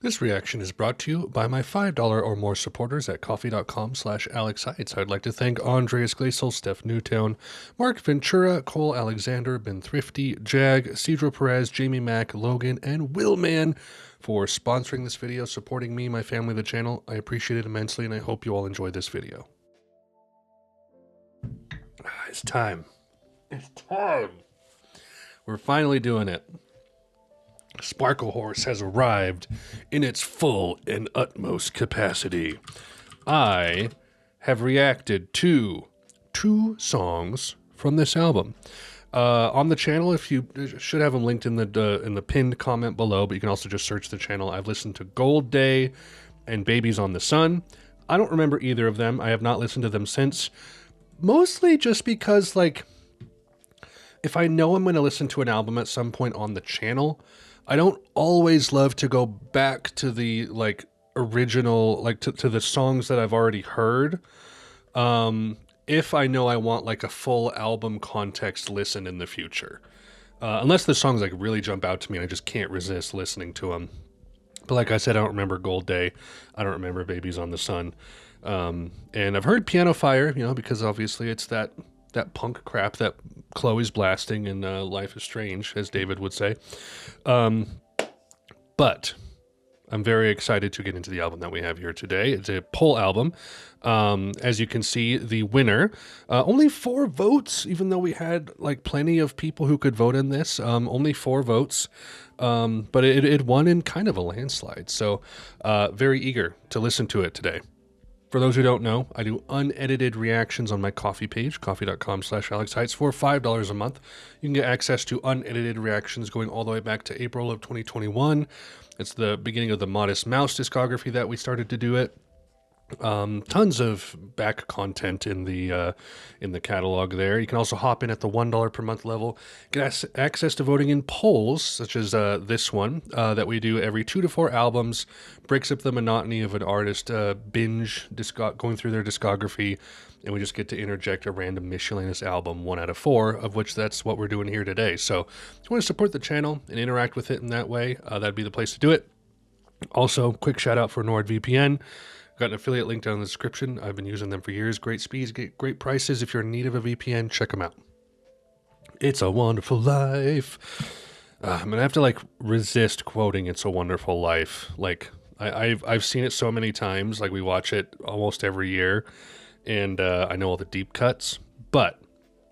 This reaction is brought to you by my $5 or more supporters at coffee.com/Alex Haitz. I'd like to thank Andreas Glacial, Steph Newtown, Mark Ventura, Cole Alexander, Ben Thrifty, Jag, Cedro Perez, Jamie Mack, Logan, and Willman for sponsoring this video, supporting me, my family, the channel. I appreciate it immensely, and I hope you all enjoy this video. It's time. It's time. We're finally doing it. Sparklehorse has arrived in its full and utmost capacity. I have reacted to 2 songs from this album. On the channel, if you should have them linked in the pinned comment below, but you can also just search the channel. I've listened to Gold Day and Babies on the Sun. I don't remember either of them. I have not listened to them since. Mostly just because, like, if I know I'm going to listen to an album at some point on the channel, I don't always love to go back to the, like, original, like, to the songs that I've already heard. If I know I want, like, a full album context listen in the future. Unless the songs, like, really jump out to me and I just can't resist listening to them. But like I said, I don't remember Gold Day. I don't remember Babies on the Sun. And I've heard Piano Fire, you know, because obviously it's that punk crap that Chloe's blasting in Life is Strange, as David would say. But I'm very excited to get into the album that we have here today. It's a poll album. As you can see, the winner, only 4 votes, even though we had like plenty of people who could vote in this, only 4 votes. But it won in kind of a landslide. So very eager to listen to it today. For those who don't know, I do unedited reactions on my Ko-fi page, coffee.com/Alex Haitz, for $5 a month. You can get access to unedited reactions going all the way back to April of 2021. It's the beginning of the Modest Mouse discography that we started to do it. Tons of back content in the catalog there. You can also hop in at the $1 per month level, get access to voting in polls, such as this one that we do every 2 to 4 albums, breaks up the monotony of an artist binge going through their discography, and we just get to interject a random miscellaneous album 1 out of 4, of which that's what we're doing here today. So if you want to support the channel and interact with it in that way, that'd be the place to do it. Also, quick shout out for NordVPN. Got an affiliate link down in the description. I've been using them for years. Great speeds, great prices. If you're in need of a VPN, check them out. It's a Wonderful Life. I'm gonna have to like resist quoting "It's a Wonderful Life." Like I've seen it so many times. Like we watch it almost every year, and I know all the deep cuts. But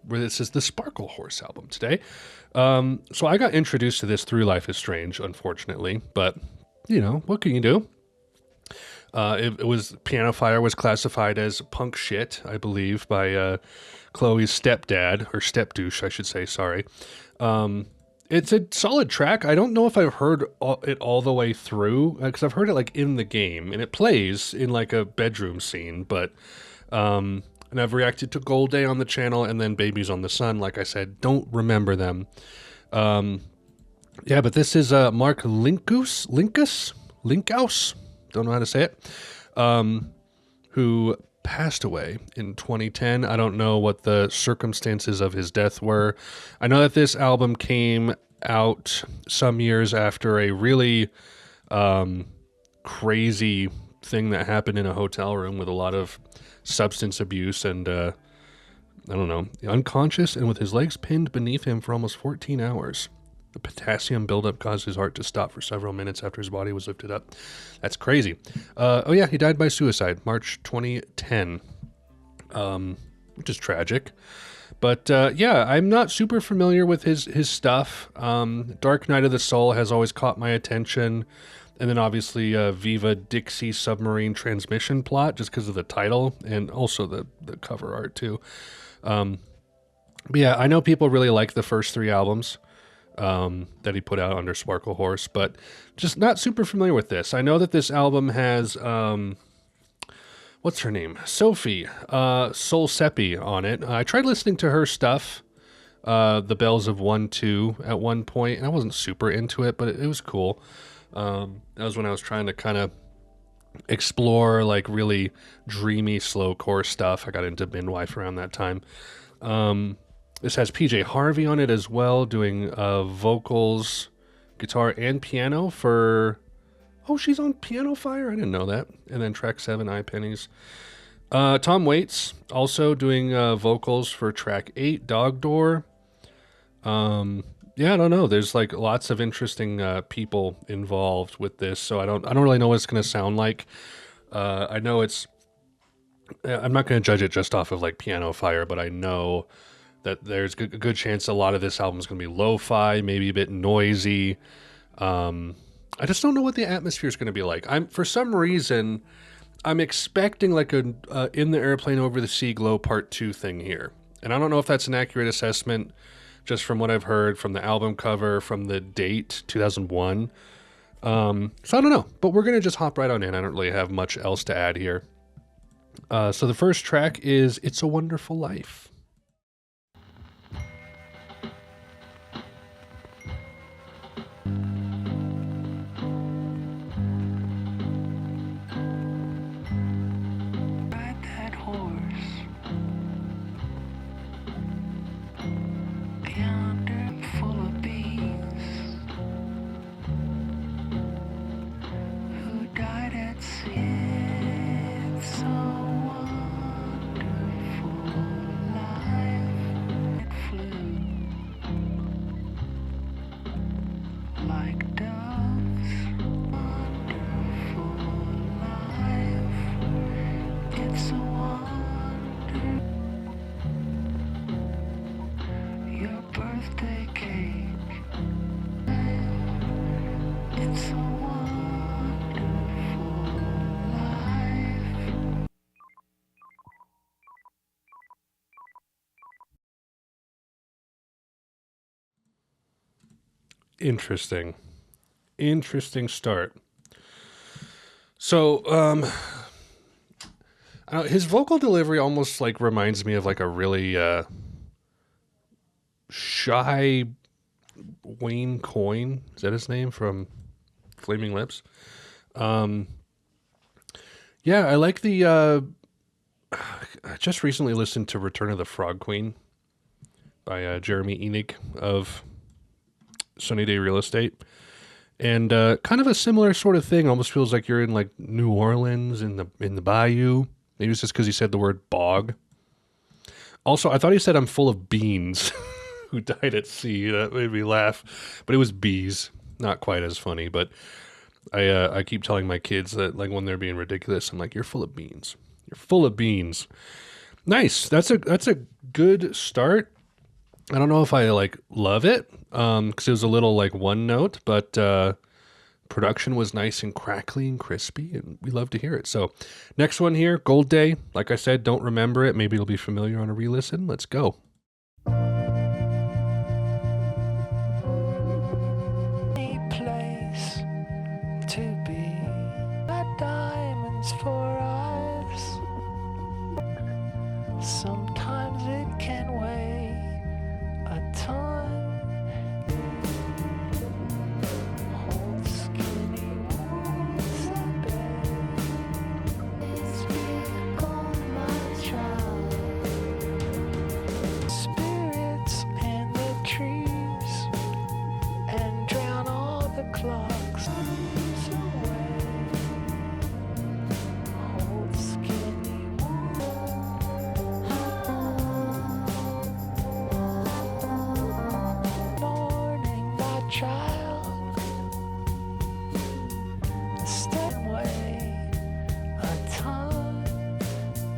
this is the Sparklehorse album today. So I got introduced to this through Life is Strange, unfortunately. But you know, what can you do? It was Piano Fire was classified as punk shit, I believe, by Chloe's stepdad, or stepdouche, I should say, sorry. It's a solid track. I don't know if I've heard it all the way through, because I've heard it like in the game, and it plays in like a bedroom scene, but and I've reacted to Gold Day on the channel, and then Babies on the Sun, like I said, don't remember them. Yeah, but this is Mark Linkous, don't know how to say it, who passed away in 2010. I don't know what the circumstances of his death were. I know that this album came out some years after a really crazy thing that happened in a hotel room with a lot of substance abuse and, I don't know, unconscious and with his legs pinned beneath him for almost 14 hours. The potassium buildup caused his heart to stop for several minutes after his body was lifted up. That's crazy. Oh yeah, he died by suicide, March 2010, which is tragic. But yeah, I'm not super familiar with his stuff. Dark Night of the Soul has always caught my attention. And then obviously Viva Dixie Submarine Transmission Plot, just because of the title and also the cover art too. But yeah, I know people really like the first 3 albums that he put out under Sparklehorse, but just not super familiar with this. I know that this album has, what's her name? Sophie, Soul Seppi on it. I tried listening to her stuff, The Bells of 1-2 at one point, and I wasn't super into it, but it was cool. That was when I was trying to kind of explore like really dreamy slowcore stuff. I got into Midwife around that time. This has PJ Harvey on it as well, doing vocals, guitar, and piano for Oh, she's on Piano Fire? I didn't know that. And then track 7, Eyepennies. Tom Waits also doing vocals for track 8, Dog Door. Yeah, I don't know. There's like lots of interesting people involved with this, so I don't really know what it's going to sound like. I know it's. I'm not going to judge it just off of like Piano Fire, but I know that there's a good chance a lot of this album is going to be lo-fi, maybe a bit noisy. I just don't know what the atmosphere is going to be like. For some reason I'm expecting like a In the Airplane Over the Sea Glow Part 2 thing here. And I don't know if that's an accurate assessment just from what I've heard from the album cover, from the date, 2001. So I don't know, but we're going to just hop right on in. I don't really have much else to add here. So the first track is It's a Wonderful Life. Interesting start. So his vocal delivery almost like reminds me of like a really shy Wayne Coyne. Is that his name from Flaming Lips? Yeah, I like the I just recently listened to Return of the Frog Queen by Jeremy Enig of Sunny Day Real Estate. And kind of a similar sort of thing. Almost feels like you're in like New Orleans in the bayou. Maybe it's just because he said the word bog. Also, I thought he said I'm full of beans who died at sea. That made me laugh. But it was bees. Not quite as funny. But I keep telling my kids that like when they're being ridiculous, I'm like, you're full of beans. You're full of beans. Nice. That's a good start. I don't know if I like love it because it was a little like one note, but production was nice and crackly and crispy, and we love to hear it. So next one here, Gold Day. Like I said, don't remember it. Maybe it'll be familiar on a re-listen. Let's go. Place to be. Diamonds for eyes. Sometimes it can weigh a ton. Hold skinny ones at bay. Speak on my child. Spirits in the trees and drown all the clocks. Hold skinny morning, my child. Step away a ton.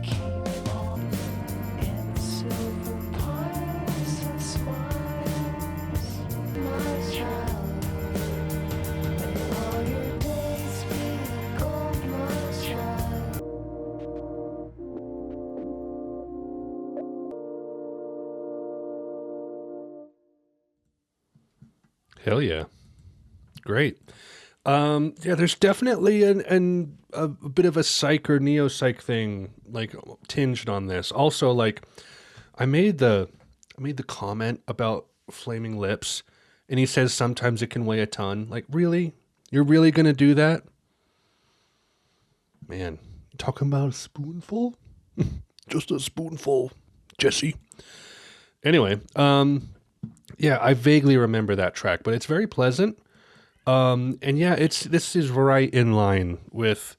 Keep on in silver piles and smiles, my child. May all your days be gold, my child. Hell yeah. Great. Yeah, there's definitely a bit of a psych or neo-psych thing like tinged on this. Also, like I made the comment about Flaming Lips, and he says sometimes it can weigh a ton. Like, really? You're really gonna do that? Man, you talking about a spoonful? Just a spoonful, Jesse. Anyway, yeah, I vaguely remember that track, but it's very pleasant. And yeah, this is right in line with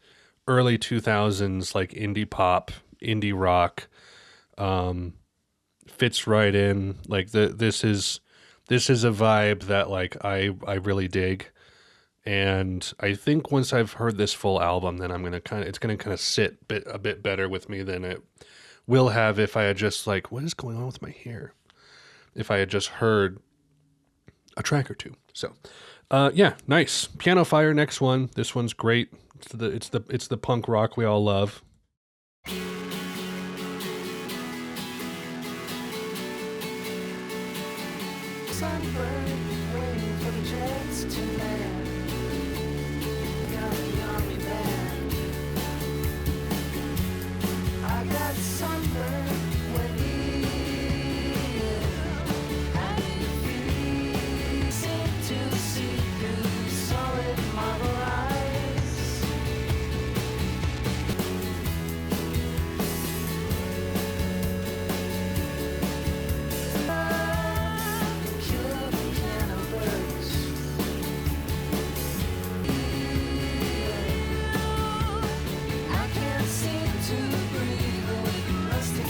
early 2000s like indie pop, indie rock. Um, Fits right in. Like this is a vibe that like I really dig. And I think once I've heard this full album, then it's gonna kind of sit a bit better with me than it will have if I had just like, what is going on with my hair? If I had just heard a track or two. So, yeah, nice. Piano Fire, next one. This one's great. It's the punk rock we all love. Sunburn, waiting for the jets to land. Yummy, yummy band. I got sunburn when you seem to see through solid marble eyes. Cure the piano birds. I can't seem to breathe away from rusty.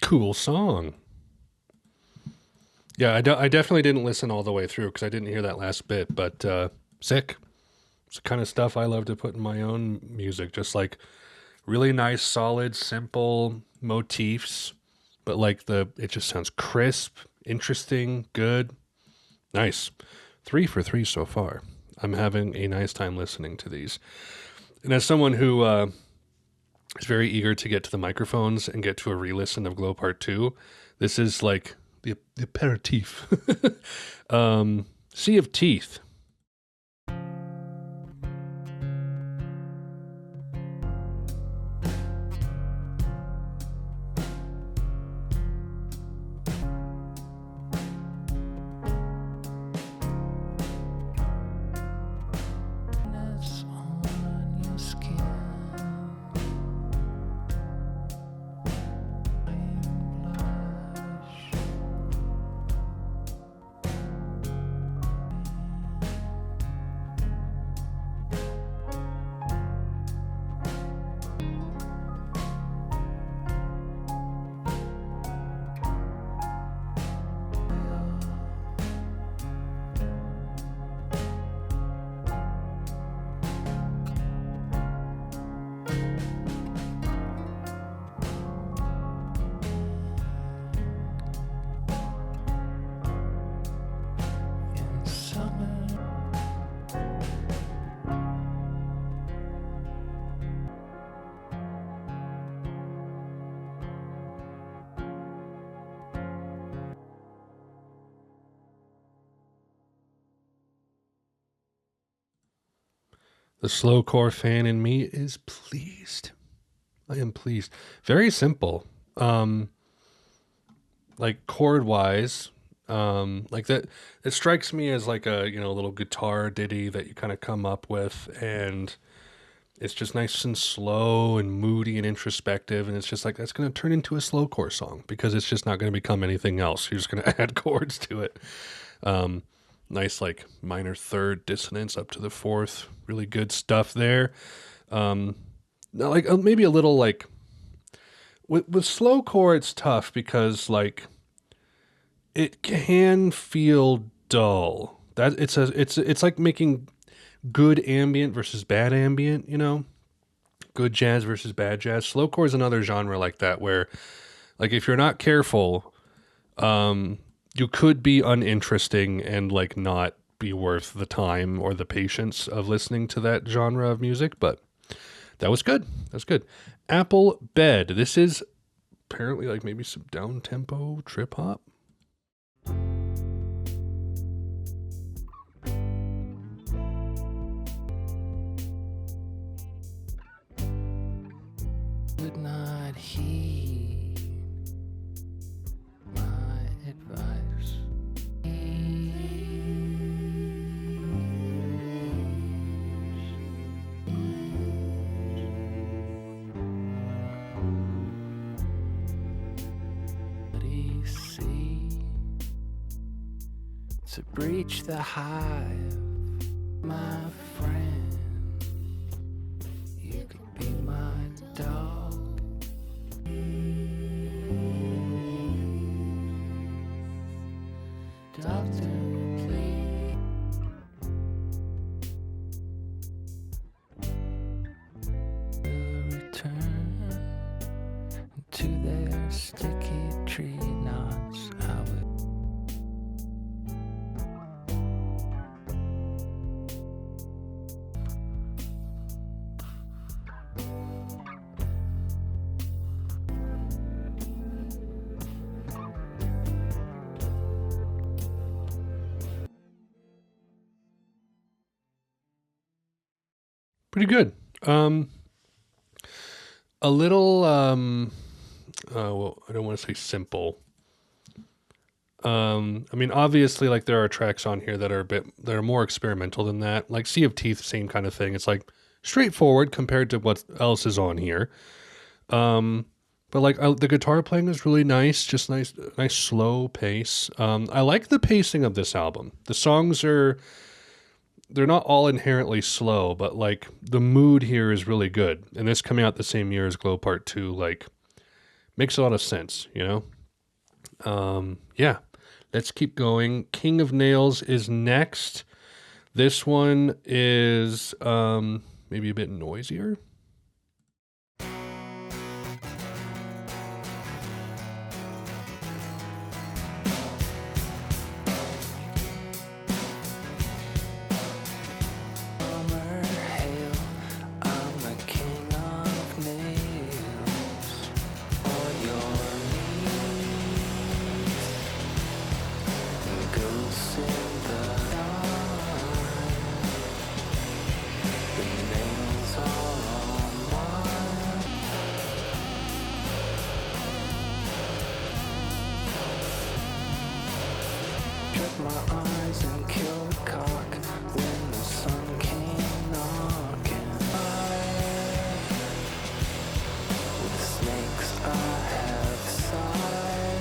Cool song. Yeah, I definitely didn't listen all the way through because I didn't hear that last bit, but sick. It's the kind of stuff I love to put in my own music. Just like really nice, solid, simple motifs, but like it just sounds crisp, interesting, good, nice. 3 for 3 so far. I'm having a nice time listening to these. And as someone who is very eager to get to the microphones and get to a re-listen of Glow Part 2, this is like the aperitif. Sea of Teeth. Redness on your skin. Blush. In summer. The slowcore fan in me is pleased. I am pleased. Very simple. Like chord wise, like that. It strikes me as like a little guitar ditty that you kind of come up with, and it's just nice and slow and moody and introspective, and it's just like that's going to turn into a slowcore song because it's just not going to become anything else. You're just going to add chords to it. Um, Nice like minor third dissonance up to the fourth. Really good stuff there. Now, like maybe a little like with slowcore, it's tough because like it can feel dull. That it's like making good ambient versus bad ambient. Good jazz versus bad jazz. Slowcore is another genre like that where like if you're not careful, you could be uninteresting and like not be worth the time or the patience of listening to that genre of music. But that was good. That was good. Apple Bed. This is apparently like maybe some down tempo trip hop. Would not heed to breach the hive, my friend. You could be my dog. Doctor, please. Return to their sticky tree knots. I would. Pretty good. A little, well, I don't want to say simple. I mean, obviously, like there are tracks on here that are more experimental than that. Like Sea of Teeth, same kind of thing. It's like straightforward compared to what else is on here. But like the guitar playing is really nice, just nice slow pace. I like the pacing of this album. The songs they're not all inherently slow, but like the mood here is really good. And this coming out the same year as Glow Part 2, like makes a lot of sense, you know? Yeah. Let's keep going. King of Nails is next. This one is maybe a bit noisier. My eyes and kill the cock when the sun came knocking by. With snakes I have sighed.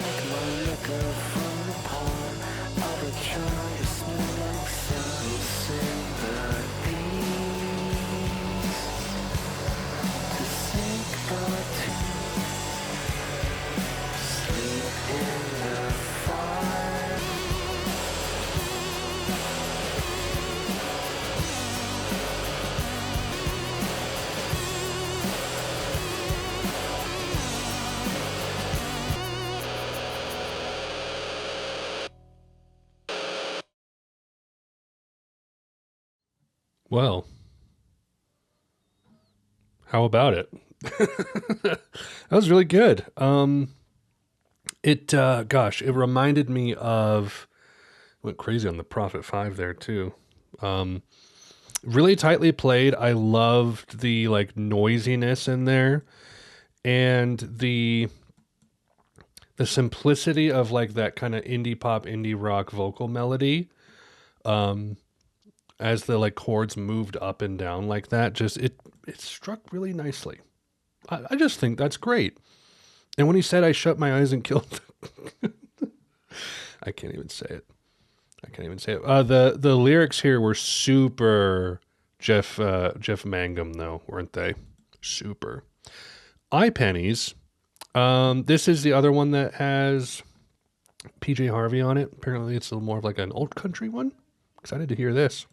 Like my liquor from the pond, I'll be trying to smell like sympathy. Well, how about it? That was really good. It reminded me of, went crazy on the Prophet 5 there too. Really tightly played. I loved the like noisiness in there and the simplicity of like that kind of indie pop, indie rock vocal melody. As the like chords moved up and down like that, just it struck really nicely. I just think that's great. And when he said I shut my eyes and killed I can't even say it. The lyrics here were super Jeff Mangum though, weren't they? Super. Eyepennies. This is the other one that has PJ Harvey on it. Apparently it's a little more of like an old country one. Excited to hear this.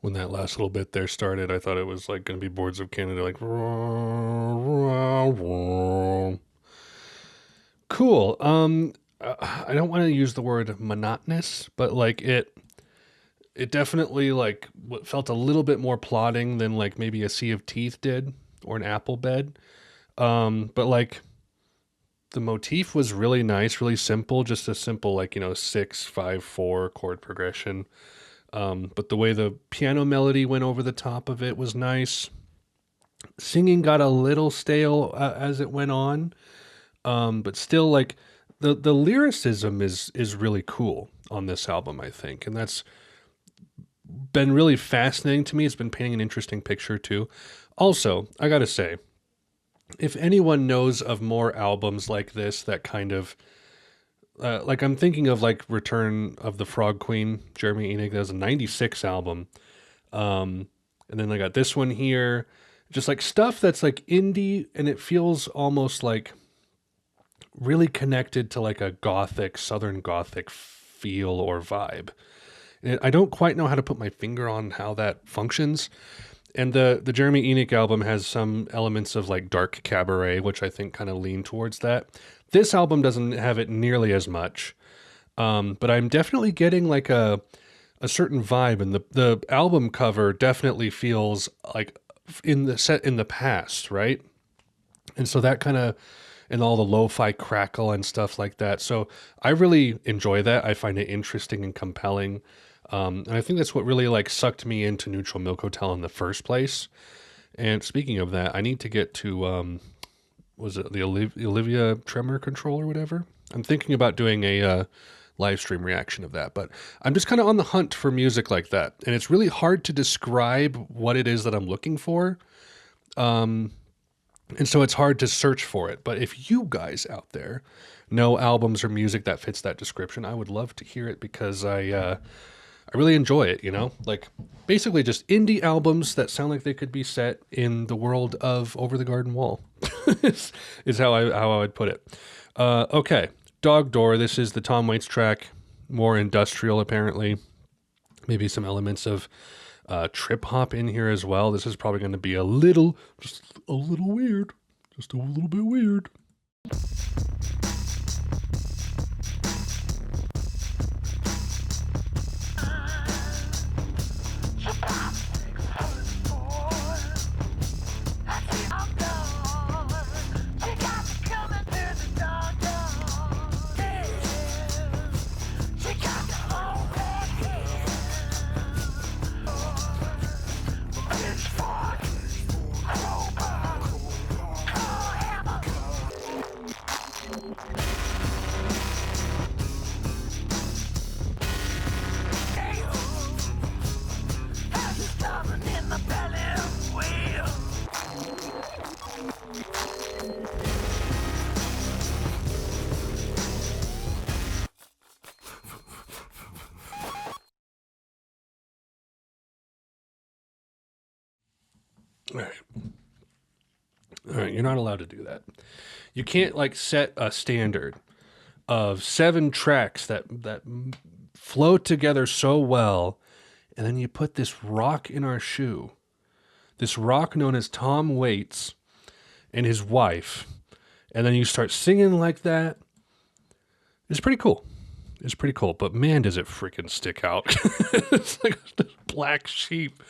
When that last little bit there started, I thought it was like going to be Boards of Canada, like cool. I don't want to use the word monotonous, but like it definitely like felt a little bit more plodding than like maybe a Sea of Teeth did or an Apple Bed. But like the motif was really nice, really simple, just a simple like 6-5-4 chord progression. But the way the piano melody went over the top of it was nice. Singing got a little stale as it went on, but still like the lyricism is really cool on this album, I think, and that's been really fascinating to me. It's been painting an interesting picture too. Also, I gotta say, if anyone knows of more albums like this that kind of like I'm thinking of like Return of the Frog Queen, Jeremy Enigk, that was a 96 album. And then I got this one here. Just like stuff that's like indie and it feels almost like really connected to like a gothic, southern gothic feel or vibe. And I don't quite know how to put my finger on how that functions. And the Jeremy Enigk album has some elements of like dark cabaret, which I think kind of lean towards that. This album doesn't have it nearly as much, but I'm definitely getting like a certain vibe, and the album cover definitely feels like in the set in the past, right? And so that kind of and all the lo-fi crackle and stuff like that. So I really enjoy that. I find it interesting and compelling. And I think that's what really like sucked me into Neutral Milk Hotel in the first place. And speaking of that, I need to get to was it the Olivia Tremor Control or whatever? I'm thinking about doing a live stream reaction of that, but I'm just kind of on the hunt for music like that, and it's really hard to describe what it is that I'm looking for. And so it's hard to search for it. But if you guys out there know albums or music that fits that description, I would love to hear it because I really enjoy it, like basically just indie albums that sound like they could be set in the world of Over the Garden Wall is how I would put it. Okay. Dog Door. This is the Tom Waits track, more industrial apparently. Maybe some elements of trip hop in here as well. This is probably going to be just a little weird, just a little bit weird. All right. All right, you're not allowed to do that. You can't like set a standard of 7 tracks that flow together so well, and then you put this rock in our shoe. This rock known as Tom Waits and his wife, and then you start singing like that. It's pretty cool. It's pretty cool, but man, does it freaking stick out. It's like a black sheep.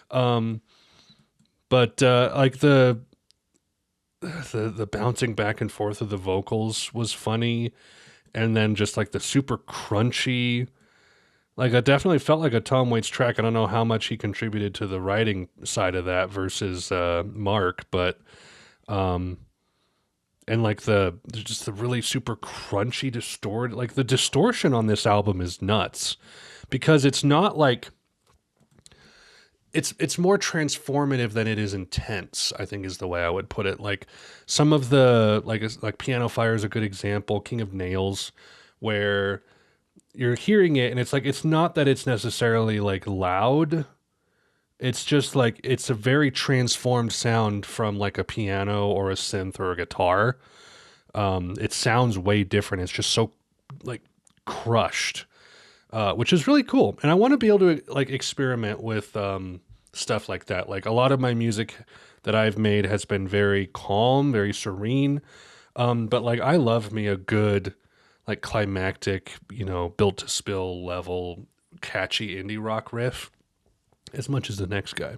But like the bouncing back and forth of the vocals was funny, and then just like the super crunchy, like it definitely felt like a Tom Waits track. I don't know how much he contributed to the writing side of that versus Mark, but and like just the really super crunchy distorted, like the distortion on this album is nuts because it's not like it's more transformative than it is intense, I think is the way I would put it. Like some of the like Piano Fire is a good example, King of Nails, where you're hearing it and it's like it's not that it's necessarily like loud. It's just like it's a very transformed sound from like a piano or a synth or a guitar. It sounds way different. It's just so like crushed. which is really cool. And I want to be able to like experiment with stuff like that. Like a lot of my music that I've made has been very calm, very serene. But like I love me a good like climactic, built to spill level, catchy indie rock riff as much as the next guy.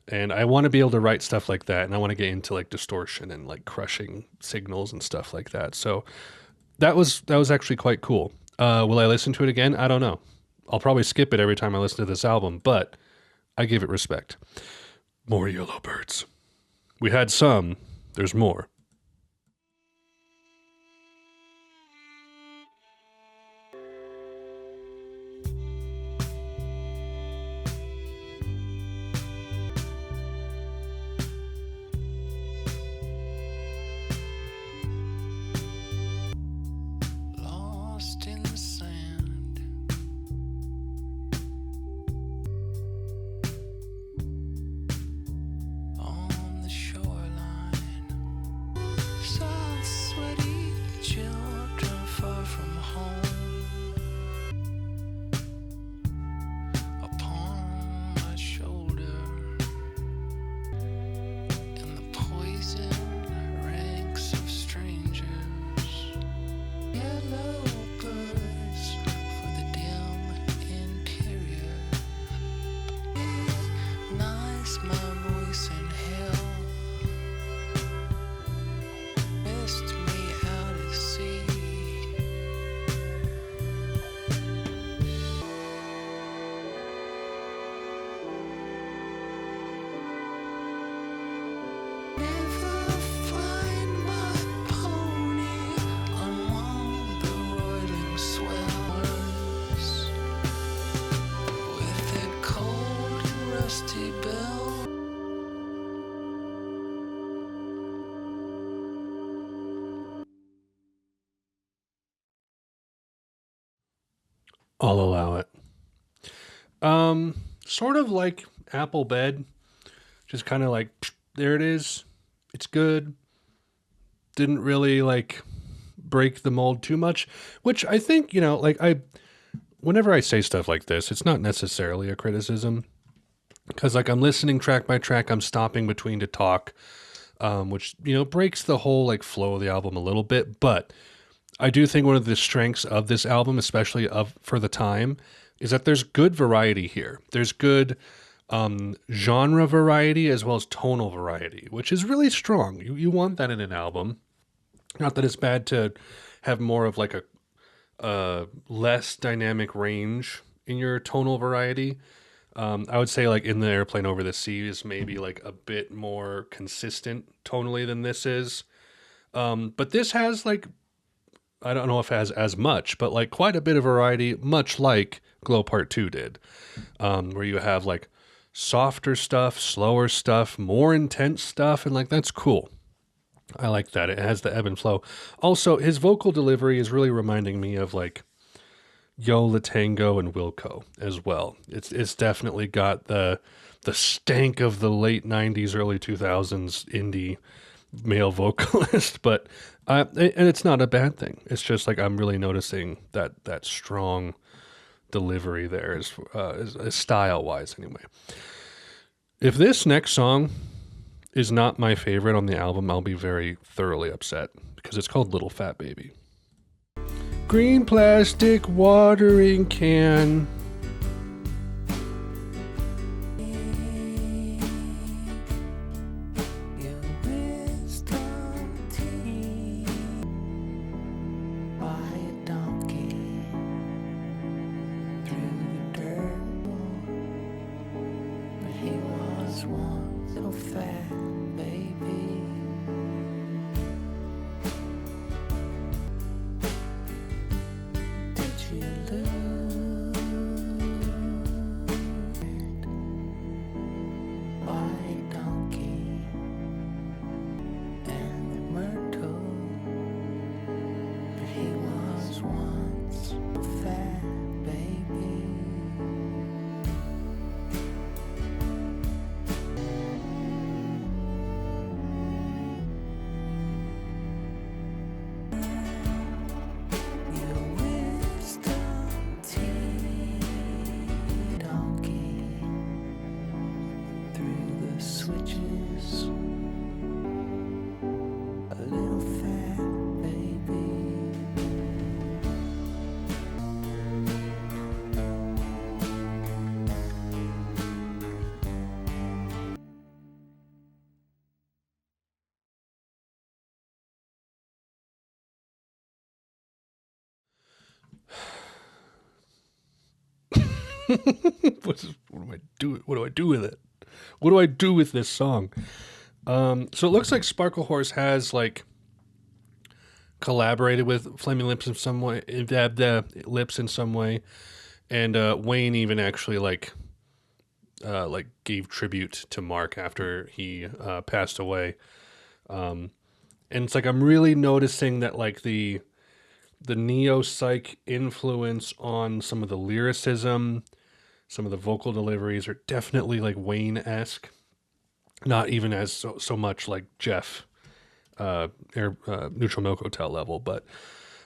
And I want to be able to write stuff like that, and I want to get into like distortion and like crushing signals and stuff like that. So that was actually quite cool. Will I listen to it again? I don't know. I'll probably skip it every time I listen to this album, but I give it respect. More Yellowbirds. We had some. There's more. Lost in the sand, on the shoreline, soft, sweaty children far from home, upon my shoulder, and the poison ranks of strangers. Yellow birds for the dim interior. Nice my voice in hell. Missed me out at sea. Never find my pony among the roiling swells with their cold and rusty bell. I'll allow it. Sort of like Apple Bed, just kind of like there it is. It's good. Didn't really like break the mold too much, which I think, like whenever I say stuff like this, it's not necessarily a criticism because like I'm listening track by track, I'm stopping between to talk, which, breaks the whole like flow of the album a little bit. But I do think one of the strengths of this album, especially for the time, is that there's good variety here. There's good genre variety as well as tonal variety, which is really strong. You want that in an album. Not that it's bad to have more of like a less dynamic range in your tonal variety. I would say like In the Airplane Over the Sea is maybe like a bit more consistent tonally than this is. But this has like, I don't know if it has as much, but like quite a bit of variety, much like Glow Part 2 did, where you have like softer stuff, slower stuff, more intense stuff, and like that's cool. I like that. It has the ebb and flow. Also, his vocal delivery is really reminding me of like Yo La Tango and Wilco as well. It's definitely got the stank of the late 90s, early 2000s indie male vocalist, but and it's not a bad thing. It's just like I'm really noticing that strong delivery there is style wise anyway. If this next song is not my favorite on the album, I'll be very thoroughly upset because it's called Little Fat Baby. Green plastic watering can. Your wisdom teeth by a donkey through the dirt. But he was once a little fat baby. Did you lose it? White donkey and myrtle. But he was once a fat baby. switches. A little fat baby. What do I do? What do I do with it? What do I do with this song? So it looks like Sparklehorse has like collaborated with Flaming Lips in some way, Lips in some way, and Wayne even actually like gave tribute to Mark after he passed away. And it's like I'm really noticing that like the neo psych influence on some of the lyricism, some of the vocal deliveries are definitely like Wayne esque. Not even as so much like Jeff, Neutral Milk Hotel level, but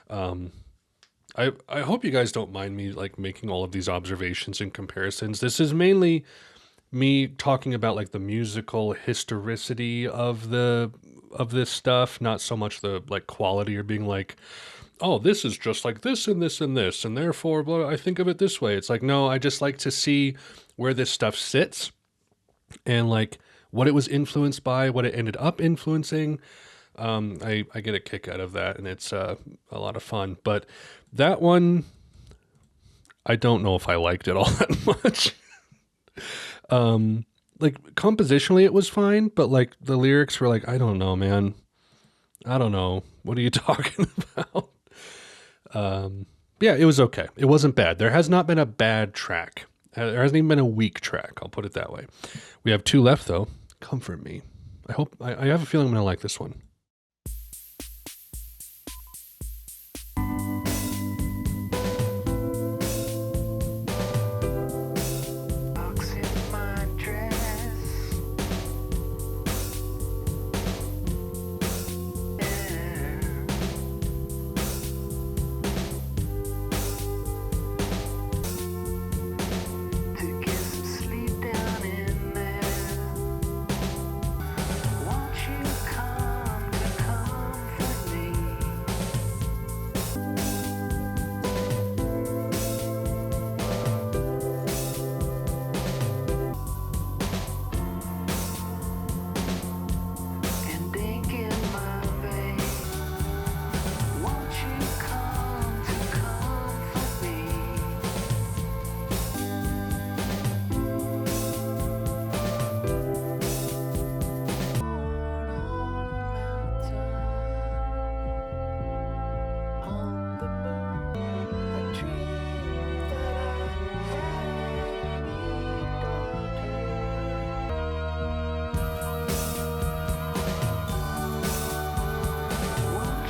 I hope you guys don't mind me like making all of these observations and comparisons. This is mainly me talking about like the musical historicity of this stuff, not so much the like quality or being like, oh, this is just like this and this and this, and therefore blah, I think of it this way. It's like, no, I just like to see where this stuff sits and like what it was influenced by, what it ended up influencing. I get a kick out of that, and it's a lot of fun. But that one, I don't know if I liked it all that much. Like compositionally, it was fine, but like the lyrics were like, I don't know, man. I don't know. What are you talking about? Yeah, it was okay. It wasn't bad. There has not been a bad track. There hasn't even been a weak track. I'll put it that way. We have two left though. Comfort me. I have a feeling I'm gonna like this one. Box in my dress. To get some sleep down in there. Won't you come to comfort me? And ink in my veins. Won't you come to comfort me? On the moon, a dream that I had won't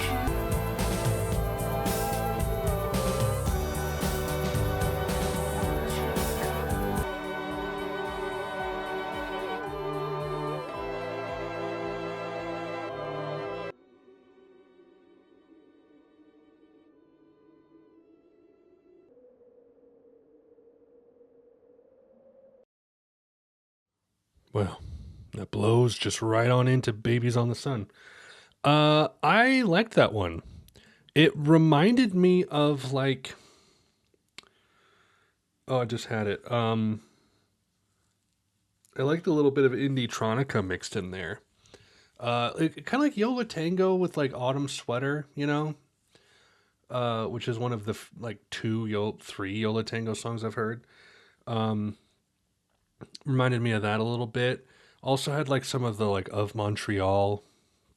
Well, that blows just right on into Babies on the Sun. I liked that one. It reminded me of like, oh, I just had it. I liked a little bit of indie tronica mixed in there. Kind of like Yola Tango with like Autumn Sweater, you know, which is one of the like three Yola Tango songs I've heard. Reminded me of that a little bit. Also had like some of the like of Montreal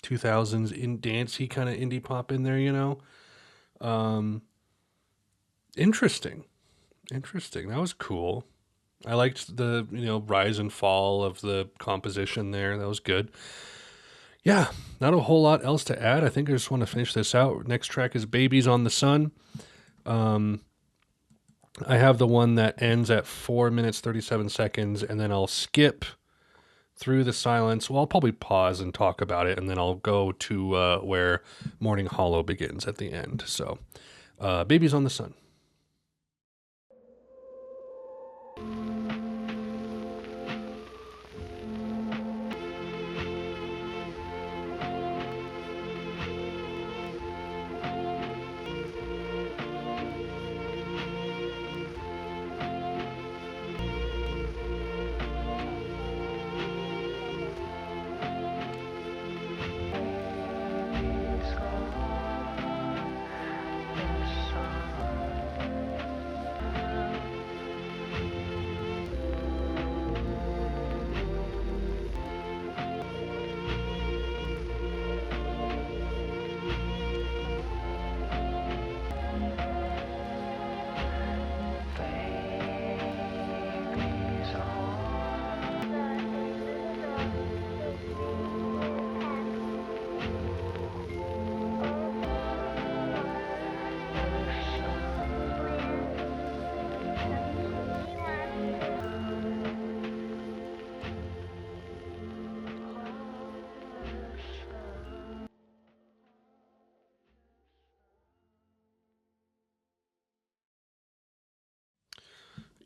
2000s in dancey kind of indie pop in there, you know. Interesting. Interesting. That was cool. I liked the, rise and fall of the composition there. That was good. Yeah, not a whole lot else to add. I think I just want to finish this out. Next track is Babies on the Sun. I have the one that ends at 4 minutes 37 seconds, and then I'll skip through the silence. Well, I'll probably pause and talk about it, and then I'll go to where Morning Hollow begins at the end. So, Babies on the Sun.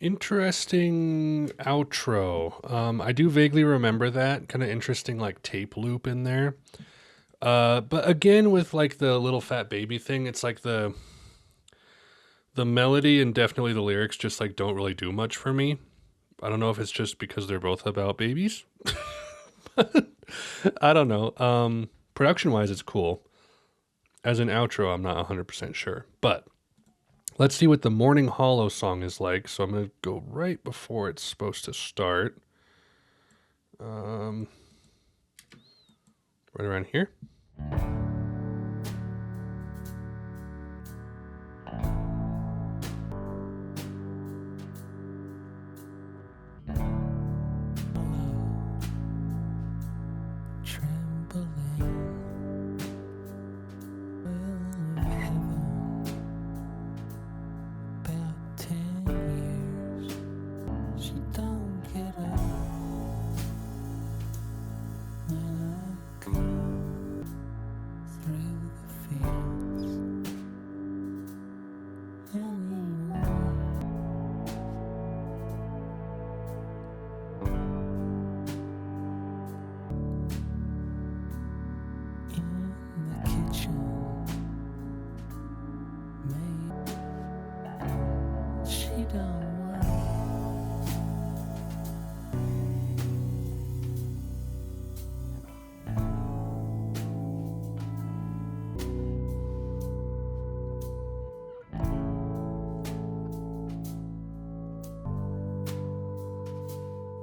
Interesting outro. I do vaguely remember that kind of interesting like tape loop in there. But again, with like the little fat baby thing, it's like the melody and definitely the lyrics just like don't really do much for me. I don't know if it's just because they're both about babies. I don't know. Production wise, it's cool. As an outro, I'm not 100% sure. But let's see what the Morning Hollow song is like. So I'm going to go right before it's supposed to start. Um, right around here. Trembling, will of heaven, about 10 years. She don't get up when I come through the fields anymore. In the kitchen, mate, she don't worry.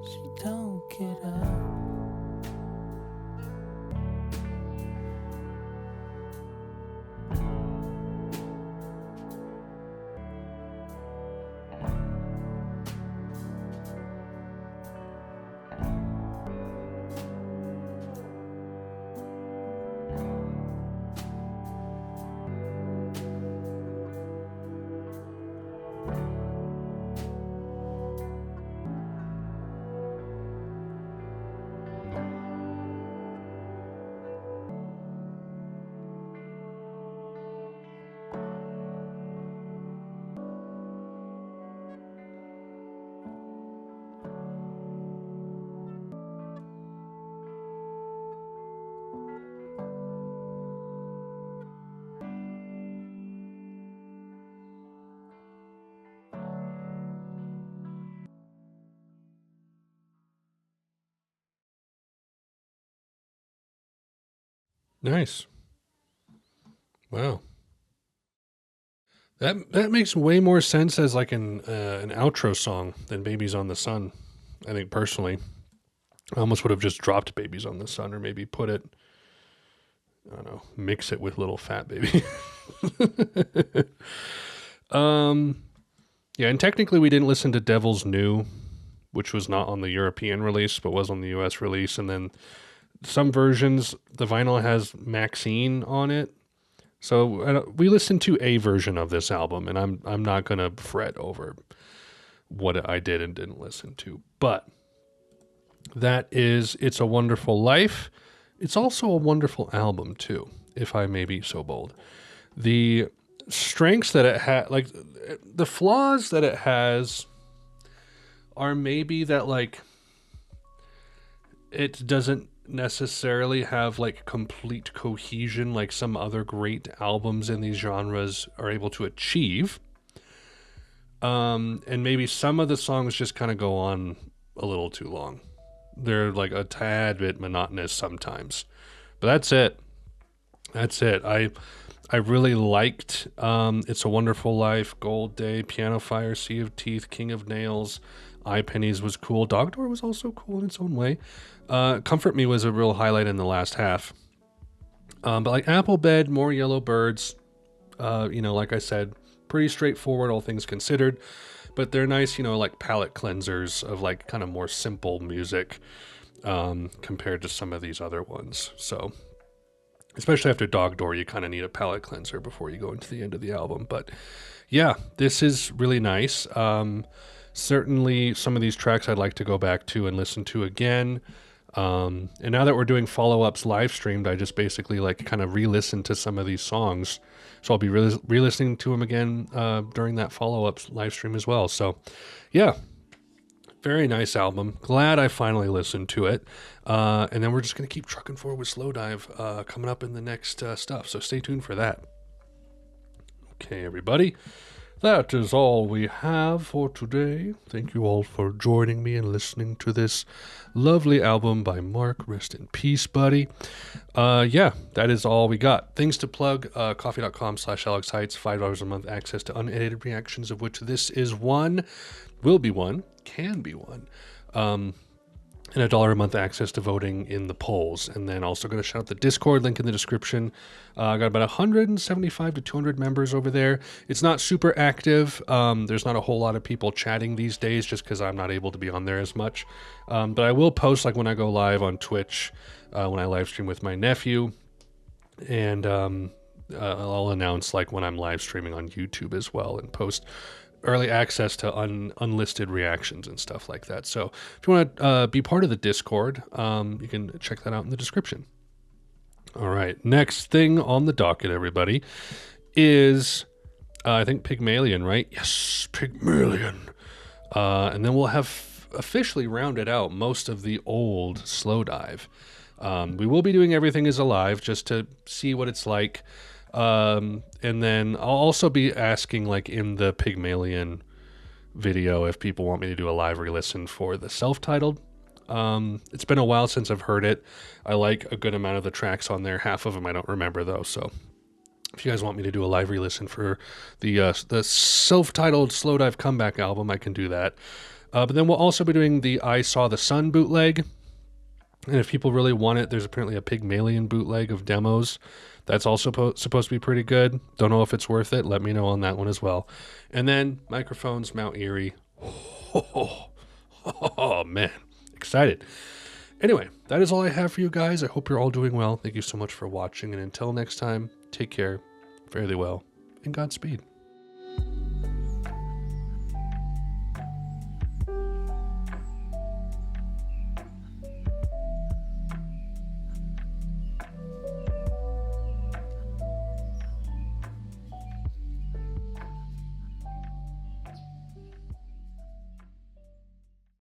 She don't get up. Nice. Wow. That makes way more sense as like an outro song than "Babies on the Sun." I think personally, I almost would have just dropped "Babies on the Sun" or maybe put it. I don't know, mix it with "Little Fat Baby." um, yeah, and technically we didn't listen to "Devil's New," which was not on the European release but was on the U.S. release, and then some versions the vinyl has Maxine on it. So we listened to a version of this album, and I'm not gonna fret over what I did and didn't listen to. But that is "It's a Wonderful Life." It's also a wonderful album too, if I may be so bold. The strengths that it had, like the flaws that it has, are maybe that like it doesn't necessarily have like complete cohesion like some other great albums in these genres are able to achieve. And maybe some of the songs just kind of go on a little too long. They're like a tad bit monotonous sometimes. But that's it. That's it. I really liked "It's a Wonderful Life," "Gold Day," "Piano Fire," "Sea of Teeth," "King of Nails." "Eyepennies" was cool. "Dog Door" was also cool in its own way. "Comfort Me" was a real highlight in the last half. But like "Apple Bed," "More Yellow Birds," like I said, pretty straightforward, all things considered. But they're nice, like palate cleansers of like kind of more simple music compared to some of these other ones. So, especially after "Dog Door," you kind of need a palate cleanser before you go into the end of the album. But yeah, this is really nice. Certainly, some of these tracks I'd like to go back to and listen to again. And now that we're doing follow-ups live streamed, I just basically like kind of re-listen to some of these songs So I'll be re-listening to them again during that follow-up live stream as well. So yeah, very nice album. Glad I finally listened to it. And then we're just going to keep trucking forward with Slow Dive coming up in the next stuff. So stay tuned for that. Okay, everybody. That is all we have for today. Thank you all for joining me and listening to this lovely album by Mark. Rest in peace, buddy. Yeah, that is all we got. Things to plug, coffee.com/Alex Haitz, $5 a month, access to unedited reactions, of which this is one, will be one, can be one. And $1 a month access to voting in the polls. And then also going to shout out the Discord, link in the description. I got about 175 to 200 members over there. It's not super active. There's not a whole lot of people chatting these days just because I'm not able to be on there as much. But I will post like when I go live on Twitch, when I live stream with my nephew. And I'll announce like when I'm live streaming on YouTube as well and post early access to unlisted reactions and stuff like that. So if you want to be part of the Discord, you can check that out in the description. All right, next thing on the docket, everybody, is I think Pygmalion, right? Yes, Pygmalion. And then we'll have officially rounded out most of the old Slow Dive. We will be doing Everything is Alive just to see what it's like. And then I'll also be asking, like, in the Pygmalion video if people want me to do a live re-listen for the self-titled. It's been a while since I've heard it. I like a good amount of the tracks on there. Half of them I don't remember, though, so if you guys want me to do a live re-listen for the self-titled Slow Dive Comeback album, I can do that. But then we'll also be doing the I Saw the Sun bootleg. And if people really want it, there's apparently a Pygmalion bootleg of demos. That's also supposed to be pretty good. Don't know if it's worth it. Let me know on that one as well. And then Microphones, Mount Erie. Oh, man. Excited. Anyway, that is all I have for you guys. I hope you're all doing well. Thank you so much for watching. And until next time, take care, fare thee well, and Godspeed.